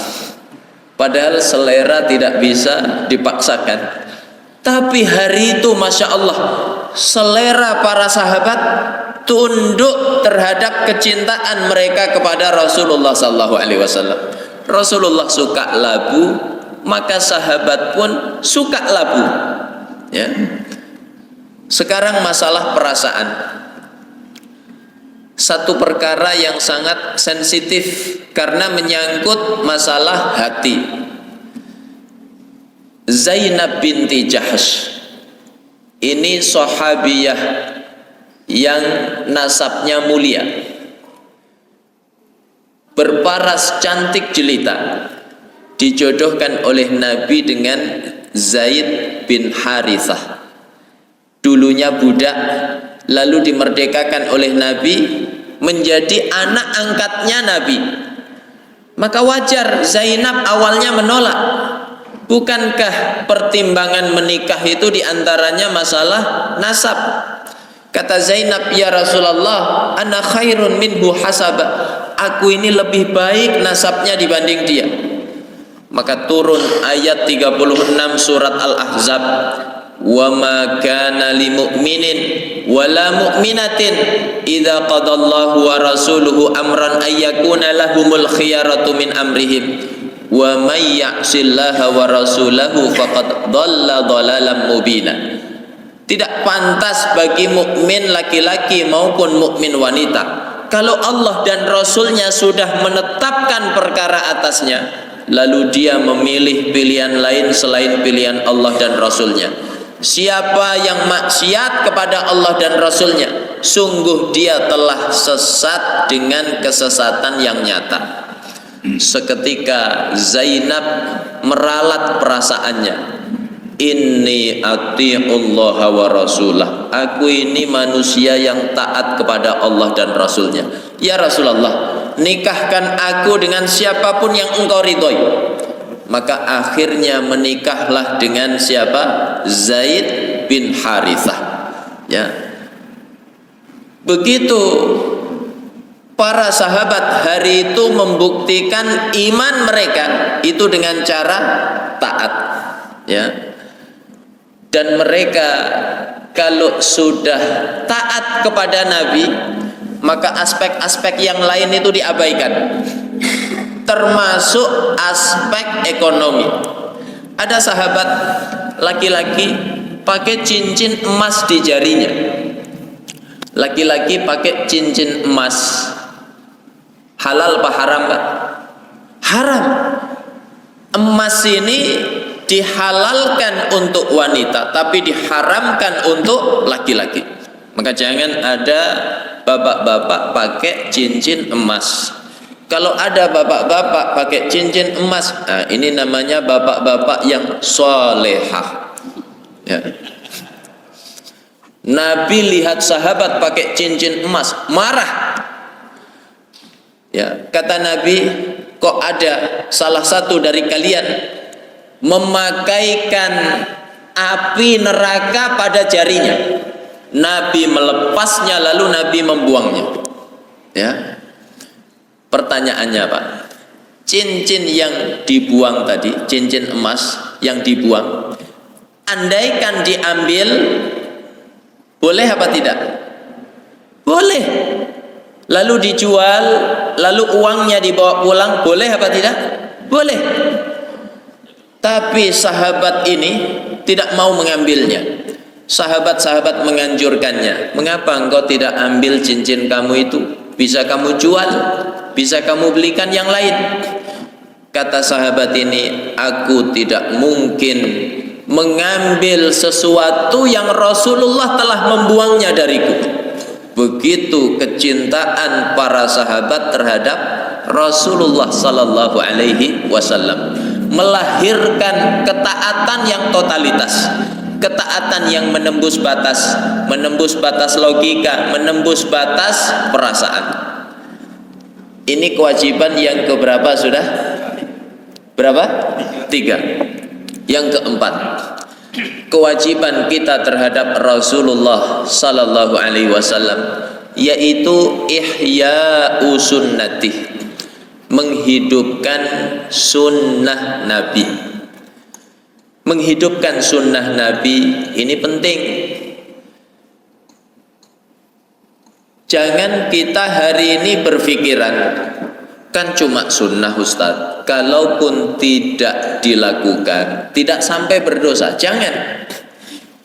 Padahal selera tidak bisa dipaksakan. Tapi hari itu Masya Allah, selera para sahabat tunduk terhadap kecintaan mereka kepada Rasulullah sallallahu alaihi wasallam. Rasulullah suka labu, maka sahabat pun suka labu, ya. Sekarang masalah perasaan, satu perkara yang sangat sensitif karena menyangkut masalah hati. Zainab binti Jahsh ini sahabiyah yang nasabnya mulia, berparas cantik jelita, dijodohkan oleh Nabi dengan Zaid bin Harithah. Dulunya budak, lalu dimerdekakan oleh Nabi menjadi anak angkatnya Nabi. Maka wajar Zainab awalnya menolak. Bukankah pertimbangan menikah itu diantaranya masalah nasab? Kata Zainab, ya Rasulullah, ana khairun minhu hasaba, aku ini lebih baik nasabnya dibanding dia. Maka turun ayat 36 surat Al-Ahzab, wa ma kana lil mu'minin wala mu'minatin idza qadallahu wa rasuluhu amran ay yakuna lahumul khiyaratu min amrihim wa may ya'sillaha wa rasulahu faqad dhalla dhalalan mubina. Tidak pantas bagi mukmin laki-laki maupun mukmin wanita, kalau Allah dan Rasulnya sudah menetapkan perkara atasnya, lalu dia memilih pilihan lain selain pilihan Allah dan Rasulnya. Siapa yang maksiat kepada Allah dan Rasulnya, sungguh dia telah sesat dengan kesesatan yang nyata. seketika Zainab meralat perasaannya, inni ati'ullaha wa rasulah, aku ini manusia yang taat kepada Allah dan Rasulnya. Ya Rasulullah, nikahkan aku dengan siapapun yang engkau ridhoi. Maka akhirnya menikahlah dengan siapa? Zaid bin Harithah. Ya. Begitu para sahabat hari itu membuktikan iman mereka itu dengan cara taat, ya. Dan mereka kalau sudah taat kepada Nabi, maka aspek-aspek yang lain itu diabaikan, termasuk aspek ekonomi. Ada sahabat laki-laki pakai cincin emas di jarinya. Laki-laki pakai cincin emas, halal apa haram, Pak? Haram. Emas ini dihalalkan untuk wanita, tapi diharamkan untuk laki-laki. Maka jangan ada bapak-bapak pakai cincin emas. Kalau ada bapak-bapak pakai cincin emas, nah ini namanya bapak-bapak yang solehah. Ya. Nabi lihat sahabat pakai cincin emas, marah. Ya, kata Nabi, kok ada salah satu dari kalian memakaikan api neraka pada jarinya. Nabi melepasnya lalu Nabi membuangnya. Ya. Pertanyaannya, Pak, cincin yang dibuang tadi, cincin emas yang dibuang, andaikan diambil, boleh apa tidak? Boleh. Lalu dijual, lalu uangnya dibawa pulang, boleh apa tidak? Boleh. Tapi sahabat ini tidak mau mengambilnya. Sahabat-sahabat menganjurkannya. Mengapa engkau tidak ambil cincin kamu itu? Bisa kamu jual, bisa kamu belikan yang lain. Kata sahabat ini, aku tidak mungkin mengambil sesuatu yang Rasulullah telah membuangnya dariku. Begitu kecintaan para sahabat terhadap Rasulullah sallallahu alaihi wasallam, melahirkan ketaatan yang totalitas, ketaatan yang menembus batas logika, menembus batas perasaan. Ini kewajiban yang keberapa sudah? Berapa? 3. Yang keempat, kewajiban kita terhadap Rasulullah sallallahu alaihi wasallam yaitu ihya'u sunnati, menghidupkan sunnah Nabi. Menghidupkan sunnah Nabi ini penting. Jangan kita hari ini berpikiran, kan cuma sunnah Ustaz, kalaupun tidak dilakukan tidak sampai berdosa. Jangan.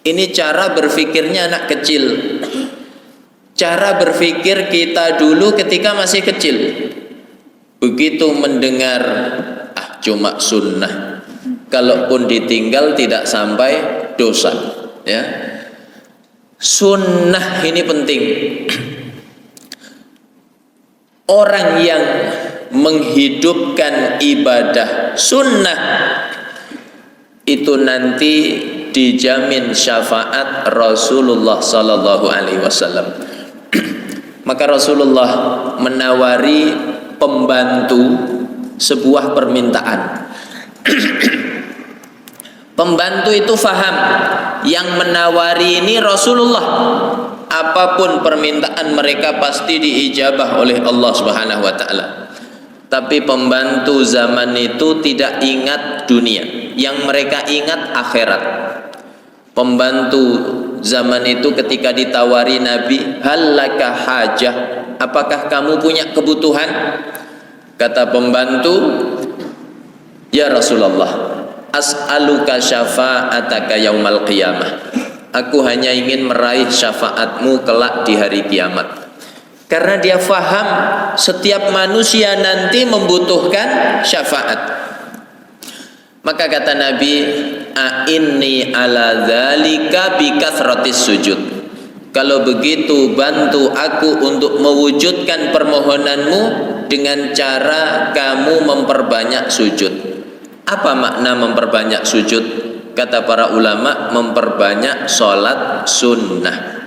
Ini cara berpikirnya anak kecil. Cara berpikir kita dulu ketika masih kecil. Begitu mendengar cuma sunnah, kalaupun ditinggal tidak sampai dosa, ya. Sunnah ini penting. Orang yang menghidupkan ibadah sunnah itu nanti dijamin syafaat Rasulullah sallallahu alaihi wasallam. Maka Rasulullah menawari pembantu sebuah permintaan. Pembantu itu faham yang menawari ini Rasulullah. Apapun permintaan mereka pasti diijabah oleh Allah Subhanahu wa taala. Tapi pembantu zaman itu tidak ingat dunia, yang mereka ingat akhirat. Pembantu zaman itu ketika ditawari Nabi, "Hallaka hajah?" Apakah kamu punya kebutuhan? Kata pembantu, "Ya Rasulullah, as'aluka syafa'ataka yaumal qiyamah." Aku hanya ingin meraih syafaatmu kelak di hari kiamat. Karena dia faham setiap manusia nanti membutuhkan syafaat. Maka kata Nabi, "A'inni ala dzalika bi kathratis sujud." Kalau begitu bantu aku untuk mewujudkan permohonanmu dengan cara kamu memperbanyak sujud. Apa makna memperbanyak sujud? Kata para ulama, memperbanyak sholat sunnah.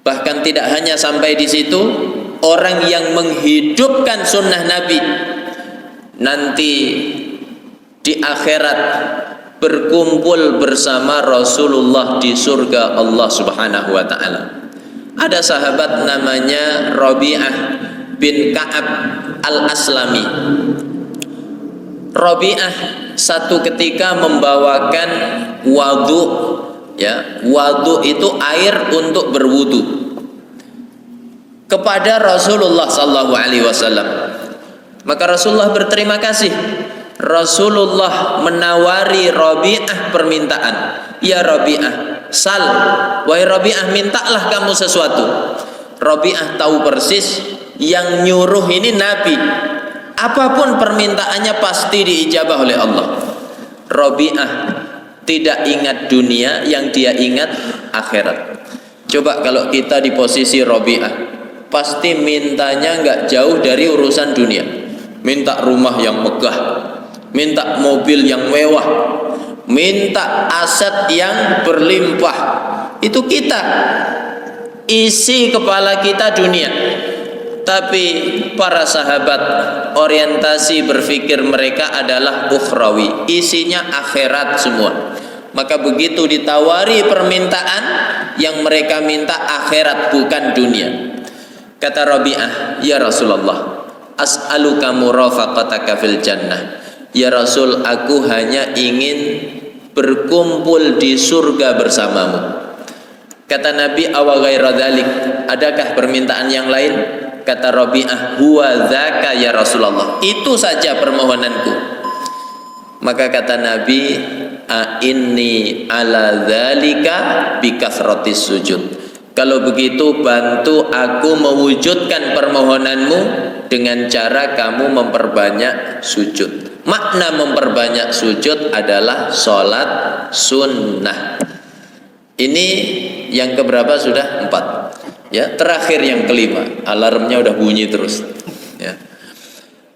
Bahkan tidak hanya sampai di situ, orang yang menghidupkan sunnah Nabi nanti di akhirat berkumpul bersama Rasulullah di surga Allah Subhanahu wa taala. Ada sahabat namanya Rabi'ah bin Ka'ab Al-Aslami. Rabi'ah satu ketika membawakan wadu, ya, wadu itu air untuk berwudu, kepada Rasulullah sallallahu alaihi wasallam. Maka Rasulullah berterima kasih. Rasulullah menawari Rabi'ah permintaan. Ya Rabi'ah, sal, wahai Rabi'ah, mintalah kamu sesuatu. Rabi'ah tahu persis yang nyuruh ini Nabi. Apapun permintaannya pasti diijabah oleh Allah. Rabi'ah tidak ingat dunia, yang dia ingat akhirat. Coba kalau kita di posisi Rabi'ah, pasti mintanya nggak jauh dari urusan dunia. Minta rumah yang megah, minta mobil yang mewah, minta aset yang berlimpah. Itu kita, isi kepala kita dunia. Tapi para sahabat, orientasi berpikir mereka adalah ukhrawi, isinya akhirat semua. Maka begitu ditawari permintaan, yang mereka minta akhirat bukan dunia. Kata Rabi'ah, ya Rasulullah, as'aluka murafaqataka fil jannah. Ya Rasul, aku hanya ingin berkumpul di surga bersamamu. Kata Nabi, awa ghaira dzalik, adakah permintaan yang lain? Kata Rabi'ah, huwa dzaka ya Rasulullah, itu saja permohonanku. Maka kata Nabi, inni ala dzalika bikasratis sujud. Kalau begitu bantu aku mewujudkan permohonanmu dengan cara kamu memperbanyak sujud. Makna memperbanyak sujud adalah sholat sunnah. Ini yang keberapa sudah? 4. Ya, terakhir yang kelima. Alarmnya udah bunyi terus. Ya.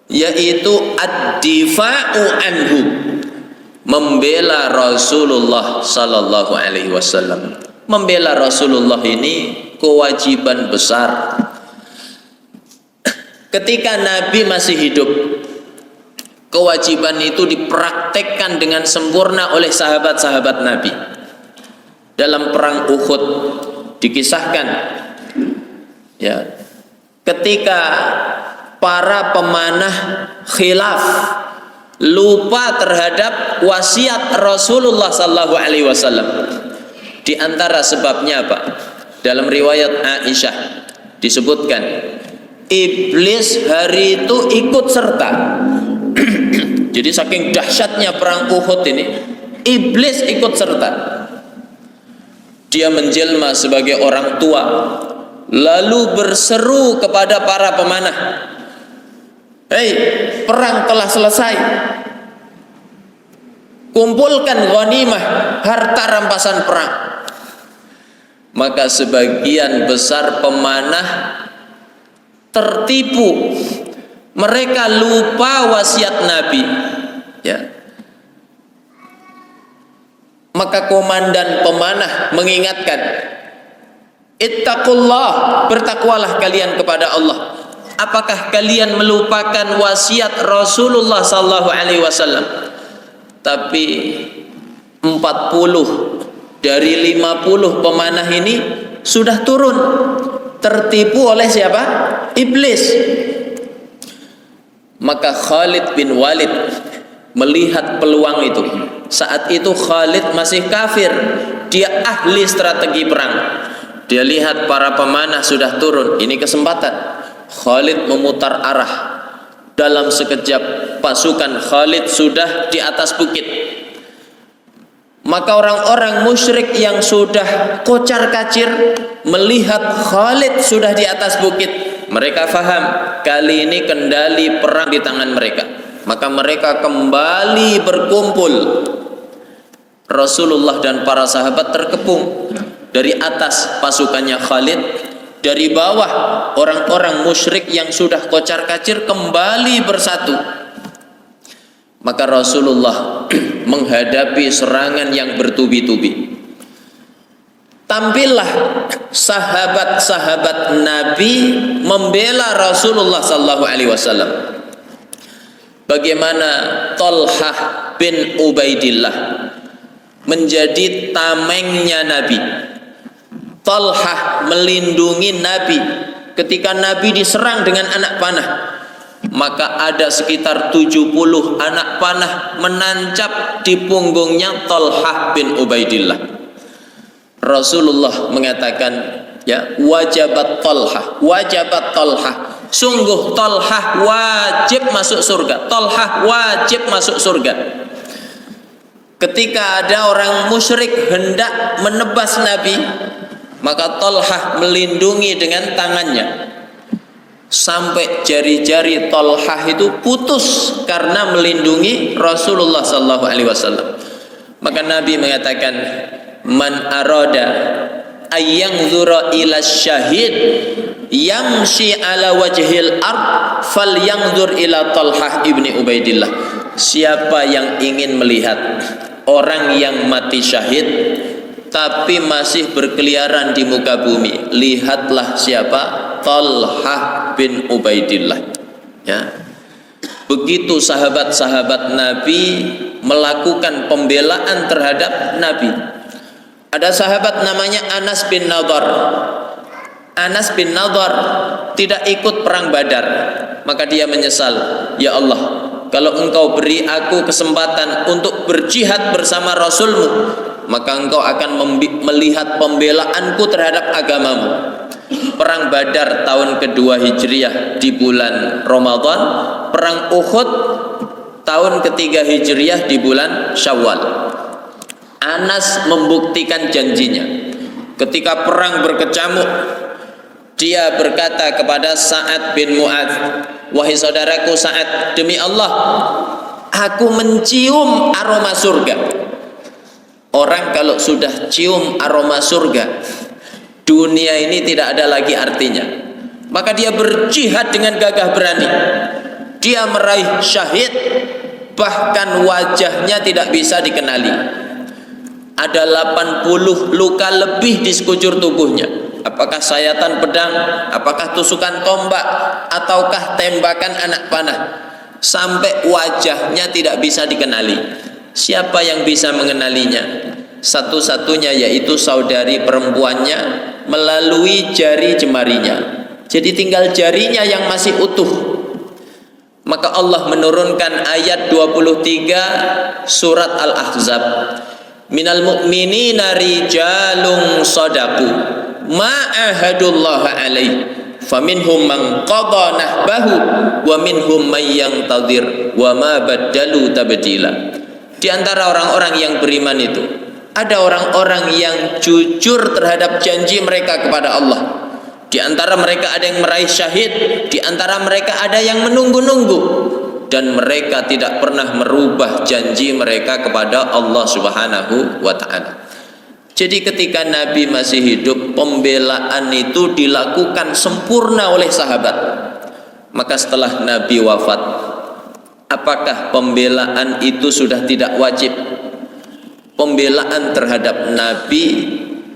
Yaitu ad-difa'u anhu, membela Rasulullah sallallahu alaihi wasallam. Membela Rasulullah ini kewajiban besar. Ketika Nabi masih hidup, kewajiban itu dipraktekkan dengan sempurna oleh sahabat-sahabat Nabi. Dalam perang Uhud dikisahkan, ya, ketika para pemanah khilaf lupa terhadap wasiat Rasulullah sallallahu alaihi wasallam. Di antara sebabnya apa? Dalam riwayat Aisyah disebutkan, iblis hari itu ikut serta. Jadi saking dahsyatnya perang Uhud ini, iblis ikut serta. Dia menjelma sebagai orang tua, lalu berseru kepada para pemanah, hei, perang telah selesai, kumpulkan ghanimah, harta rampasan perang. Maka sebagian besar pemanah tertipu, mereka lupa wasiat Nabi, ya. Maka komandan pemanah mengingatkan, ittaqullah, bertakwalah kalian kepada Allah. Apakah kalian melupakan wasiat Rasulullah sallallahu alaihi wasallam? Tapi 40 dari 50 pemanah ini sudah turun, tertipu oleh siapa? Iblis. Maka Khalid bin Walid melihat peluang itu. Saat itu Khalid masih kafir, dia ahli strategi perang. Dia lihat para pemanah sudah turun, ini kesempatan. Khalid memutar arah. Dalam sekejap pasukan Khalid sudah di atas bukit. Maka orang-orang musyrik yang sudah kocar-kacir melihat Khalid sudah di atas bukit, mereka faham kali ini kendali perang di tangan mereka. Maka mereka kembali berkumpul. Rasulullah dan para sahabat terkepung. Dari atas pasukannya Khalid, dari bawah orang-orang musyrik yang sudah kocar-kacir kembali bersatu. Maka Rasulullah menghadapi serangan yang bertubi-tubi. Tampillah sahabat-sahabat Nabi membela Rasulullah sallallahu alaihi wasallam. Bagaimana Thalhah bin Ubaidillah menjadi tamengnya Nabi. Thalhah melindungi Nabi ketika Nabi diserang dengan anak panah. Maka ada sekitar 70 anak panah menancap di punggungnya Thalhah bin Ubaidillah. Rasulullah mengatakan, ya, wajabat Thalhah, sungguh Thalhah wajib masuk surga. Thalhah wajib masuk surga. Ketika ada orang musyrik hendak menebas Nabi, maka Thalhah melindungi dengan tangannya sampai jari-jari Thalhah itu putus karena melindungi Rasulullah sallallahu alaihi wasallam. Maka Nabi mengatakan, man arada ayyanzura ila syahid yamshi ala wajhil ard falyanzur ila Thalhah ibni Ubaidillah. Siapa yang ingin melihat orang yang mati syahid tapi masih berkeliaran di muka bumi, lihatlah siapa? Thalhah bin Ubaidillah. Ya. Begitu sahabat-sahabat Nabi melakukan pembelaan terhadap Nabi. Ada sahabat namanya Anas bin Nadhr. Anas bin Nadhr tidak ikut perang Badar. Maka dia menyesal, ya Allah, kalau engkau beri aku kesempatan untuk berjihad bersama Rasulmu, maka engkau akan melihat pembelaanku terhadap agamamu. Perang Badar tahun kedua Hijriah di bulan Ramadan, perang Uhud tahun ketiga Hijriah di bulan Syawal. Anas membuktikan janjinya. Ketika perang berkecamuk, dia berkata kepada Sa'ad bin Mu'adz, wahai saudaraku Sa'ad, demi Allah, aku mencium aroma surga. Orang kalau sudah cium aroma surga, dunia ini tidak ada lagi artinya. Maka dia berjihad dengan gagah berani. Dia meraih syahid, bahkan wajahnya tidak bisa dikenali. Ada 80 luka lebih di sekujur tubuhnya. Apakah sayatan pedang, apakah tusukan tombak, ataukah tembakan anak panah, sampai wajahnya tidak bisa dikenali. Siapa yang bisa mengenalinya? Satu-satunya yaitu saudari perempuannya melalui jari jemarinya. Jadi tinggal jarinya yang masih utuh. Maka Allah menurunkan ayat 23 surat Al-Ahzab. Minal mu'minina rijalun sadaqu ma ahadullah alaih faminhum man qada nahbahu wa minhum man yantadhir wa ma baddalu tabdila. Di antara orang-orang yang beriman itu ada orang-orang yang jujur terhadap janji mereka kepada Allah. Di antara mereka ada yang meraih syahid, di antara mereka ada yang menunggu-nunggu, dan mereka tidak pernah merubah janji mereka kepada Allah Subhanahu wa ta'ala. Jadi ketika Nabi masih hidup, pembelaan itu dilakukan sempurna oleh sahabat. Maka setelah Nabi wafat, apakah pembelaan itu sudah tidak wajib? Pembelaan terhadap Nabi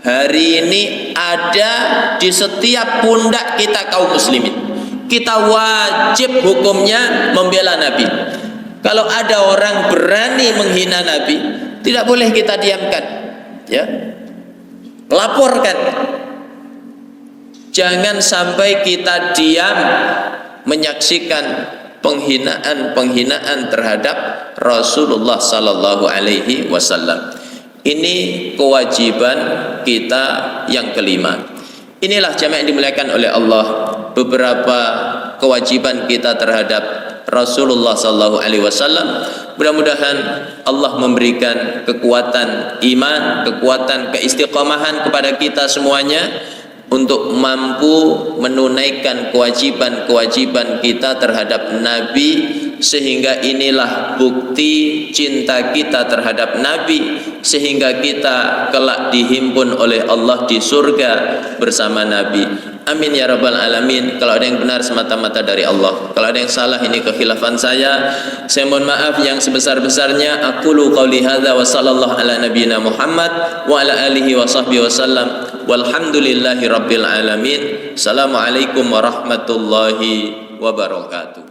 hari ini ada di setiap pundak kita kaum muslimin. Kita wajib hukumnya membela Nabi. Kalau ada orang berani menghina Nabi, tidak boleh kita diamkan, ya, laporkan. Jangan sampai kita diam menyaksikan penghinaan terhadap Rasulullah sallallahu alaihi wasallam. Ini kewajiban kita yang kelima. Inilah jamaah yang dimuliakan oleh Allah, beberapa kewajiban kita terhadap Rasulullah sallallahu alaihi wasallam. Mudah-mudahan Allah memberikan kekuatan iman, kekuatan keistiqomahan kepada kita semuanya untuk mampu menunaikan kewajiban-kewajiban kita terhadap Nabi sehingga inilah bukti cinta kita terhadap Nabi, sehingga kita kelak dihimpun oleh Allah di surga bersama Nabi. Amin ya rabbal alamin. Kalau ada yang benar semata-mata dari Allah, kalau ada yang salah ini kekhilafan saya mohon maaf yang sebesar-besarnya. Aqulu qauli hadza wa sallallahu ala nabiyyina Muhammad wa ala alihi wa sahbihi wasallam walhamdulillahi rabbil alamin. Assalamualaikum warahmatullahi wabarakatuh.